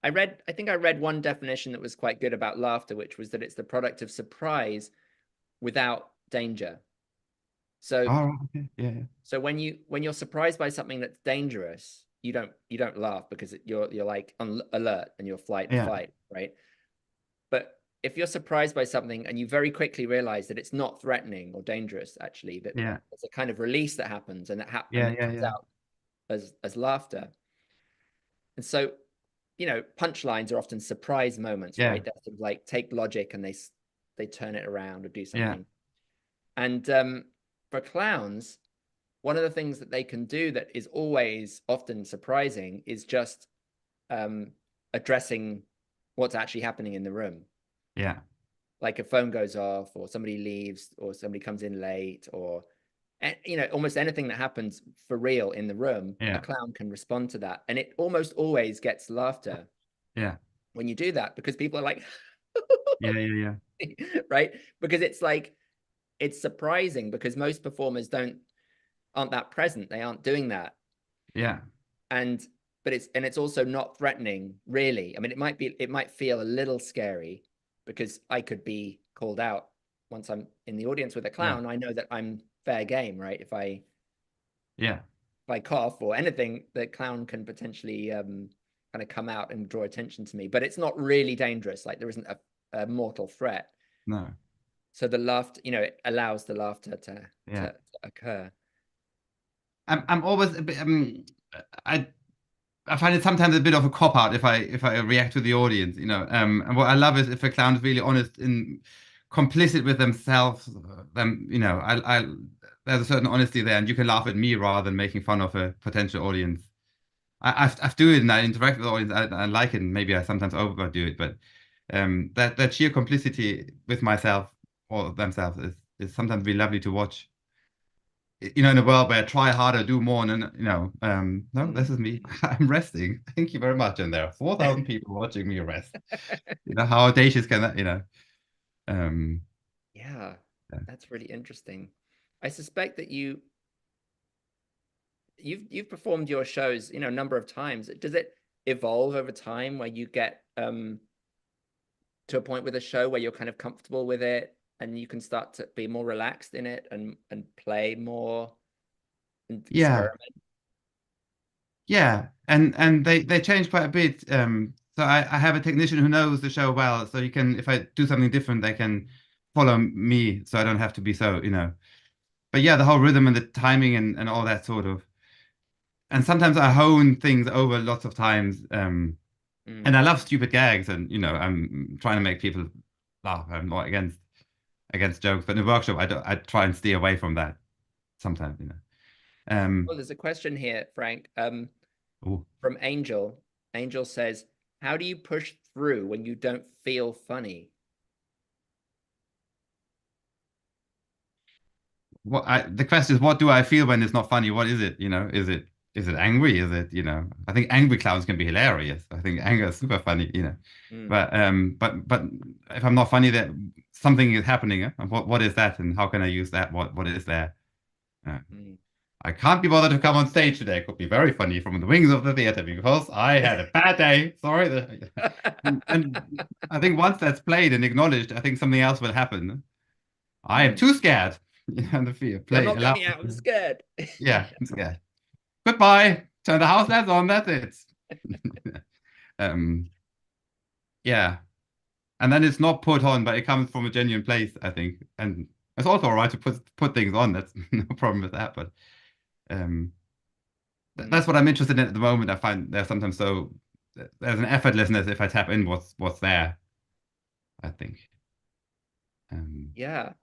I think I read one definition that was quite good about laughter, which was that it's the product of surprise without danger. So All right, okay. Yeah, yeah. so when you're surprised by something that's dangerous, you don't laugh because you're like on alert and you're flight or Yeah, fight, right? But if you're surprised by something and you very quickly realize that it's not threatening or dangerous, actually, that yeah, there's a kind of release that happens and and yeah, it yeah, comes yeah, out as laughter. And so, punchlines are often surprise moments, yeah, right? They're sort of like take logic and they turn it around or do yeah, something. And for clowns, one of the things that they can do that is always often surprising is just um, addressing what's actually happening in the room. yeah, Like a phone goes off, or somebody leaves, or somebody comes in late, or almost anything that happens for real in the room, a yeah, clown can respond to that, and it almost always gets laughter yeah, when you do that because people are like, yeah, yeah, right? Because it's like it's surprising because most performers aren't that present. They aren't doing that, yeah, and it's also not threatening, really. I mean, it might feel a little scary because I could be called out once I'm in the audience with a yeah, clown. I know that I'm fair game, right? yeah, If I cough or anything, the clown can potentially kind of come out and draw attention to me. But it's not really dangerous. Like there isn't a mortal threat. no, So the laughter, it allows the laughter yeah. to occur. I'm always a bit, I I find it sometimes a bit of a cop out if I react to the audience, And what I love is if a clown is really honest and complicit with themselves, them, there's a certain honesty there, and you can laugh at me rather than making fun of a potential audience. I've do it and I interact with the audience. I like it, and maybe I sometimes overdo it, but that sheer complicity with myself or themselves is sometimes really lovely to watch. In a world where I try harder, do more, and no, this is me. I'm resting. Thank you very much. And there are 4,000 people watching me rest. How audacious can that, um, Yeah, yeah. that's really interesting. I suspect that you've performed your shows, a number of times. Does it evolve over time where you get to a point with a show where you're kind of comfortable with it and you can start to be more relaxed in it and play more and Yeah, experiment? yeah, and they change quite a bit. So I have a technician who knows the show well, so he can, if I do something different, they can follow me, so I don't have to be so. But yeah, the whole rhythm and the timing and all that sort of. And sometimes I hone things over lots of times. And Mm. I love stupid gags, and I'm trying to make people laugh. I'm not against jokes, but in a workshop, I try and steer away from that sometimes. Well, there's a question here, Frank, Oh, from Angel. Angel says, how do you push through when you don't feel funny? the question is, what do I feel when it's not funny? What is it? Is it angry? I think angry clowns can be hilarious. I think anger is super funny. Mm. But if I'm not funny, that something is happening. And what is that? And how can I use that? What is there? Uh, Mm. I can't be bothered to come on stage today. It could be very funny from the wings of the theater because I had a bad day. Sorry. And I think once that's played and acknowledged, I think something else will happen. I am Mm. too scared. The fear. You're Play. not Allow. coming out. I'm scared. Yeah, I'm scared. Goodbye. Turn the house lights on. That's it. Um, yeah. And then it's not put on, but it comes from a genuine place, I think. And It's also all right to put things on. That's no problem with that. But um, that's what I'm interested in at the moment. I find there's sometimes there's an effortlessness if I tap in what's there, I think. Yeah.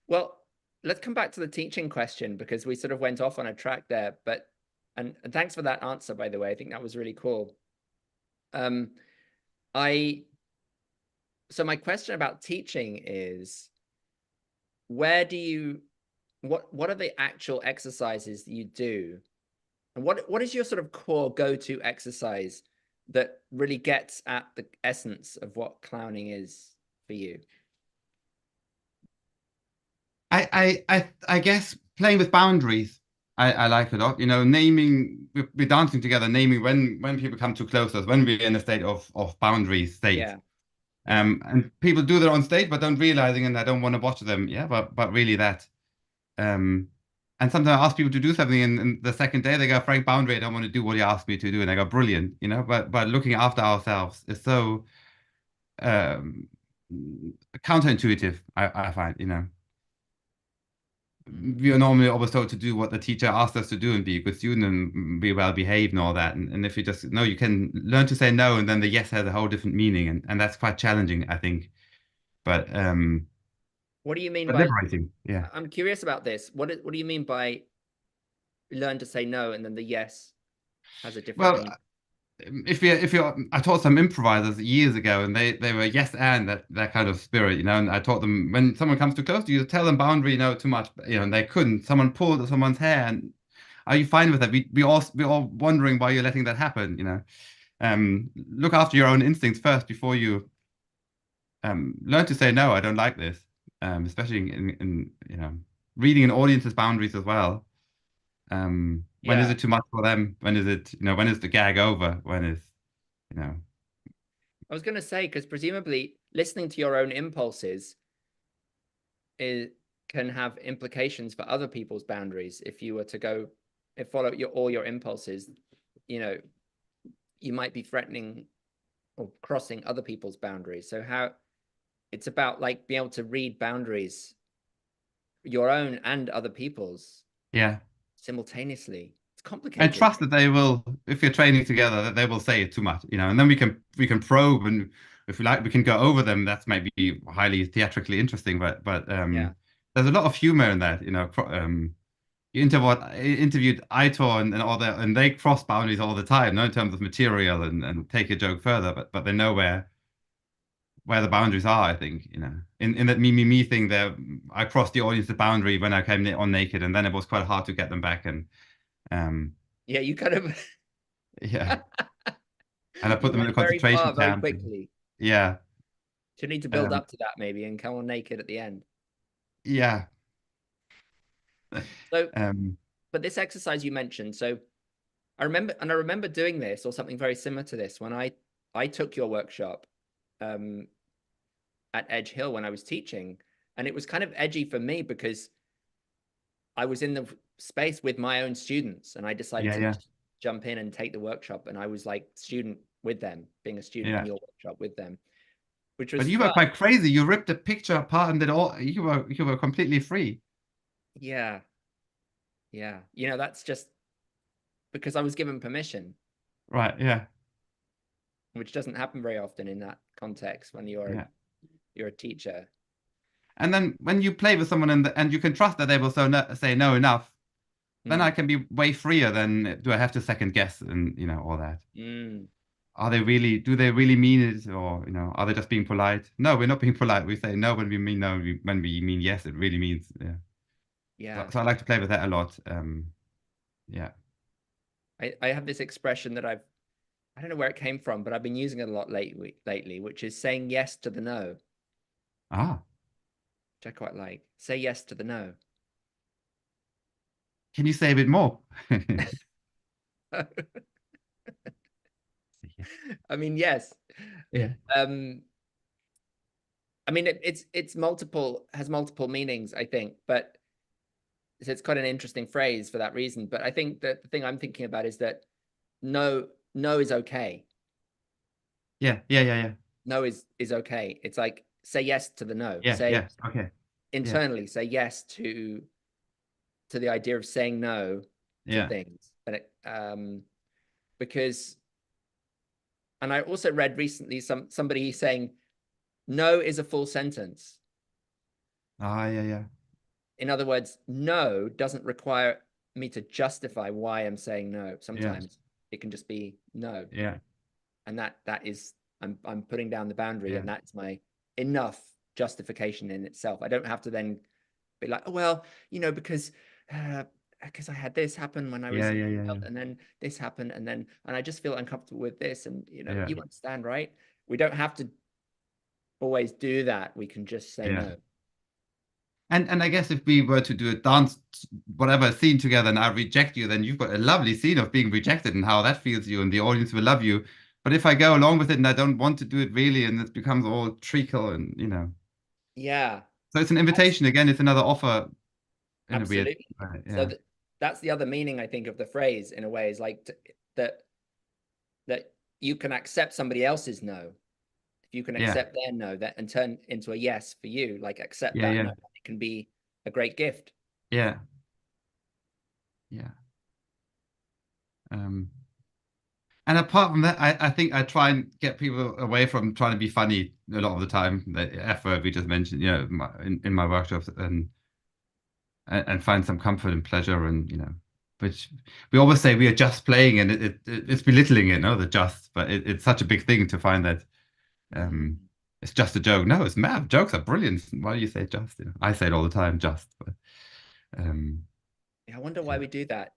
Well, let's come back to the teaching question because we sort of went off on a track there. But and thanks for that answer, by the way. I think that was really cool. I so my question about teaching is where do you what are the actual exercises that you do? And what is your sort of core go-to exercise that really gets at the essence of what clowning is for you? I guess playing with boundaries. I like a lot. You know, naming we're dancing together, naming when people come too close to us, when we're in a state of boundary state. Yeah. Yeah. And people do that on stage, but don't realizing, and I don't want to watch them. Yeah, but really that. Um, and sometimes I ask people to do something, and the second day they go, Frank, boundary. I don't want to do what you asked me to do, and I go, brilliant. You know, but looking after ourselves is so um counterintuitive. I find, you know. We are normally always told to do what the teacher asked us to do and be a good student and be well behaved and all that. And if you just no, you can learn to say no, and then the yes has a whole different meaning, and that's quite challenging, I think. But What do you mean but by liberating, yeah. I'm curious about this. What do you mean by learn to say no and then the yes has a different Well, meaning? if you I taught some improvisers years ago, and they were yes and that kind of spirit, you know. And I taught them when someone comes too close to you, tell them boundary, no, too much, you know. And they couldn't. Someone pulled someone's hair, and are you fine with that? We all wondering why you're letting that happen, you know. Look after your own instincts first before you learn to say no. I don't like this, especially in you know reading an audience's boundaries as well. When is Yeah. it too much for them? When is it, you know, when is the gag over? When is, you know, I was going to say, because presumably listening to your own impulses it can have implications for other people's boundaries. If you were to go and follow all your impulses, you know, you might be threatening or crossing other people's boundaries. So how it's about like being able to read boundaries, your own and other people's yeah. simultaneously. It's And complicated. trust that they will, if you're training together, that they will say it too much, you know, and then we can probe, and if we like, we can go over them. That's maybe highly theatrically interesting, but Yeah. there's a lot of humor in that, you know. You interviewed Aitor and all that, and they cross boundaries all the time, no, in terms of material and take a joke further, but they know where the boundaries are, I think, you know. In that me thing there, I crossed the audience's boundary when I came on naked, and then it was quite hard to get them back. And um, Yeah, you kind of yeah, and I put you them in a went very concentration far very camp. quickly. Yeah, You need to build um, up to that maybe and come on naked at the end. yeah, So, um, but this exercise you mentioned, so I remember doing this or something very similar to this when I took your workshop um, at Edge Hill when I was teaching, and it was kind of edgy for me because I was in the space with my own students, and I decided yeah, to yeah, jump in and take the workshop, and I was like student with them, being a student in yeah. your workshop with them, which But was you were fun. quite crazy. You ripped the picture apart and did all. You were completely free. Yeah, yeah. You know, that's just because I was given permission, Right? Yeah, which doesn't happen very often in that context when yeah. you're a teacher. And then when you play with someone and you can trust that they will say no enough, then I Mm, can be way freer than do I have to second guess and, you know, all that. mm, Do they really mean it, or, you know, are they just being polite? No, we're not being polite. We say no when we mean no. When we mean yes, it really means, yeah. So, yeah. so I like to play with that a lot. Yeah. I have this expression that I don't know where it came from, but I've been using it a lot lately, which is saying yes to the no, Ah, which I quite like. Say yes to the no. can you say a bit more? I mean, yes. Yeah. Um, I mean, it's multiple has multiple meanings, I think, but so it's quite an interesting phrase for that reason. But I think that the thing I'm thinking about is that no is okay. Yeah. Yeah. Yeah. Yeah. No is okay. It's like say yes to the no. Yeah. Say Yeah. Okay. internally say yes to the idea of saying no to Yeah. things. And because, and I also read recently somebody saying no is a full sentence. Ah, yeah. In other words, no doesn't require me to justify why I'm saying no. Sometimes it can just be no. Yeah. And that is, I'm putting down the boundary, Yeah. and that's my enough justification in itself. I don't have to then be like, oh well, because I had this happen when I was Yeah. and then this happened, and I just feel uncomfortable with this, and Yeah. you understand, right? We don't have to always do that. We can just say Yeah. no. And I guess if we were to do a dance, whatever scene together, and I reject you, then you've got a lovely scene of being rejected and how that feels you, and the audience will love you. But if I go along with it and I don't want to do it really, and it becomes all treacle and Yeah, so it's an invitation again. It's another offer in a weird absolutely. way. So Yeah. that's the other meaning, I think, of the phrase, in a way, is like that you can accept somebody else's no. If you can Yeah. accept their no, that and turn into a yes for you, like accept Yeah. that Yeah. no, it can be a great gift. Yeah. Yeah. Um, and apart from that, I think I try and get people away from trying to be funny a lot of the time. The F word we just mentioned, in my workshops, and find some comfort and pleasure, and which we always say we are just playing, and it's belittling it, no, the just, but it's such a big thing to find that it's just a joke. No, it's mad. Jokes are brilliant. Why do you say just? I say it all the time, just, but I wonder why we do that.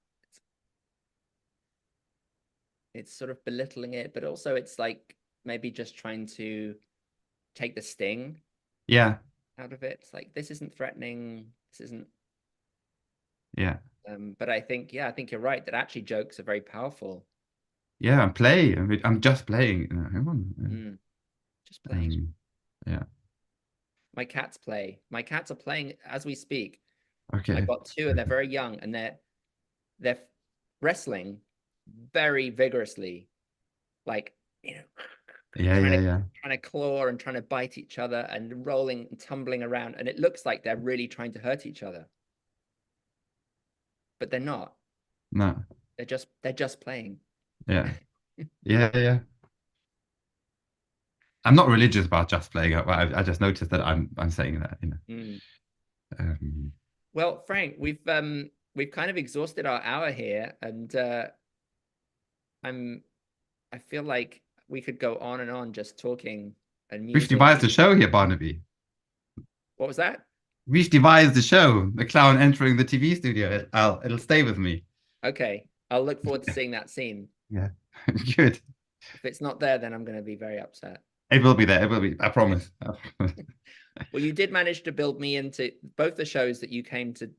It's sort of belittling it, but also it's like maybe just trying to take the sting yeah, out of it. It's like, this isn't threatening. This isn't. yeah, But I think you're right that actually jokes are very powerful. yeah. I'm playing. I'm just playing. Hang on. Just playing. Yeah. My cats play. My cats are playing as we speak. I've Okay. got two, and they're very young, and they're wrestling very vigorously, like Yeah, trying yeah, to yeah. trying to claw and trying to bite each other and rolling and tumbling around, and it looks like they're really trying to hurt each other, but they're not. No. They're just playing. Yeah. Yeah, yeah. I'm not religious about just playing. I just noticed that I'm saying that. Mm. Um, Well, Frank, we've kind of exhausted our hour here, and I feel like we could go on and on just talking and we've music. devised a show here, Barnaby. What was that? We've devised the show. The clown entering the TV studio. It'll stay with me. Okay, I'll look forward to seeing that scene. Yeah. Good. If it's not there, then I'm going to be very upset. It will be there. It will be. I promise. Well, you did manage to build me into both the shows that you came to.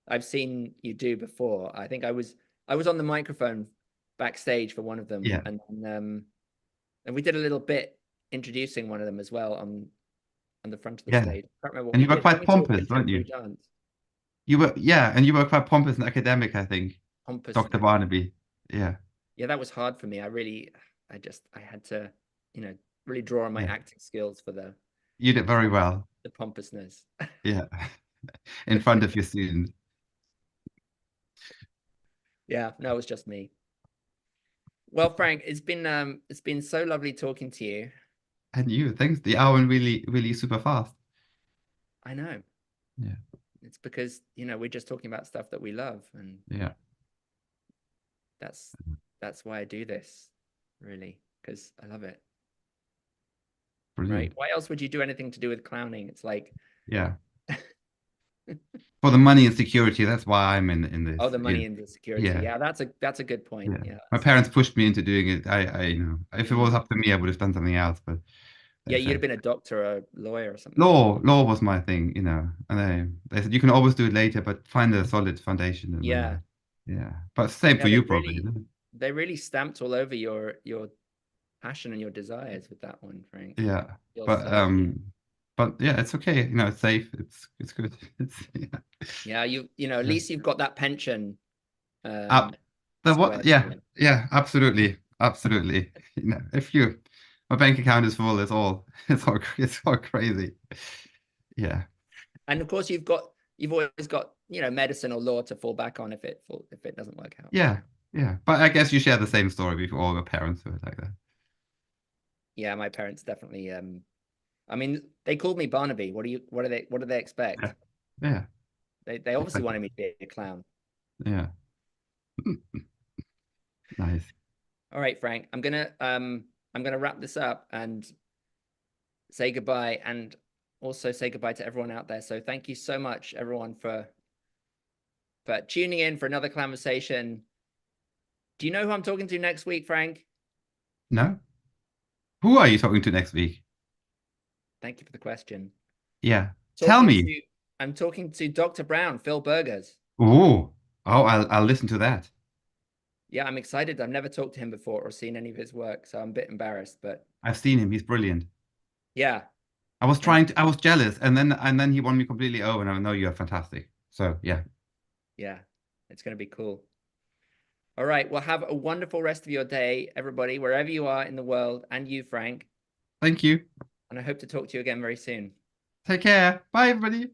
I've seen you do before. I think I was on the microphone backstage for one of them, Yeah. and we did a little bit introducing one of them as well on the front of the Yeah. stage. I can't remember what And we you were did. quite Then we did a pompous, weren't contemporary you? dance. And you were quite pompous and academic, I think. Pompous. Dr. Barnaby. Yeah. Yeah, that was hard for me. I had to, really draw on my Yeah. acting skills for You did very well. the pompousness. Yeah. In front of your students. Yeah, no, it was just me. Well, Frank, it's been so lovely talking to you. And you, thanks. The hour went really, really super fast. I know. Yeah. It's because, we're just talking about stuff that we love, and Yeah. that's why I do this, really, because I love it. Brilliant. Right? Why else would you do anything to do with clowning? It's like, Yeah. For the money and security, that's why I'm in this. oh, the money and the security. Yeah. Yeah, that's a good point. Yeah. Yeah. My parents pushed me into doing it. If it was up to me, I would have done something else. But Yeah, they you'd have said been a doctor or a lawyer or something. law was my thing. And they said you can always do it later, but find a solid foundation. And Yeah. yeah. But same Yeah, for you, probably. they really stamped all over your passion and your desires with that one, Frank. Yeah. Feels But so- but yeah, it's okay. It's safe. It's good. yeah, at least you've got that pension. Uh, squared yeah, away. yeah, absolutely, absolutely. If my bank account is full, it's all crazy. Yeah. And of course, you've always got, you know, medicine or law to fall back on if it doesn't work out. Yeah, yeah. But I guess you share the same story with all your parents who are like that. Yeah, my parents definitely. I mean, they called me Barnaby. What do they expect? Yeah, They obviously wanted me to be a clown. yeah. Nice. All right, Frank. I'm gonna wrap this up and say goodbye, and also say goodbye to everyone out there. So thank you so much, everyone, for tuning in for another Clownversation. Do you know who I'm talking to next week, Frank? No? Who are you talking to next week? Thank you for the question. Yeah. Tell Talking me. to I'm talking to Dr. Brown, Phil Burgers. Oh, I'll listen to that. Yeah, I'm excited. I've never talked to him before or seen any of his work, so I'm a bit embarrassed, but I've seen him. He's brilliant. yeah. And I was jealous, and then he won me completely over, and I know you're fantastic. So yeah. yeah, it's going to be cool. All right. Well, have a wonderful rest of your day, everybody, wherever you are in the world, and you, Frank. Thank you. And I hope to talk to you again very soon. Take care. Bye, everybody.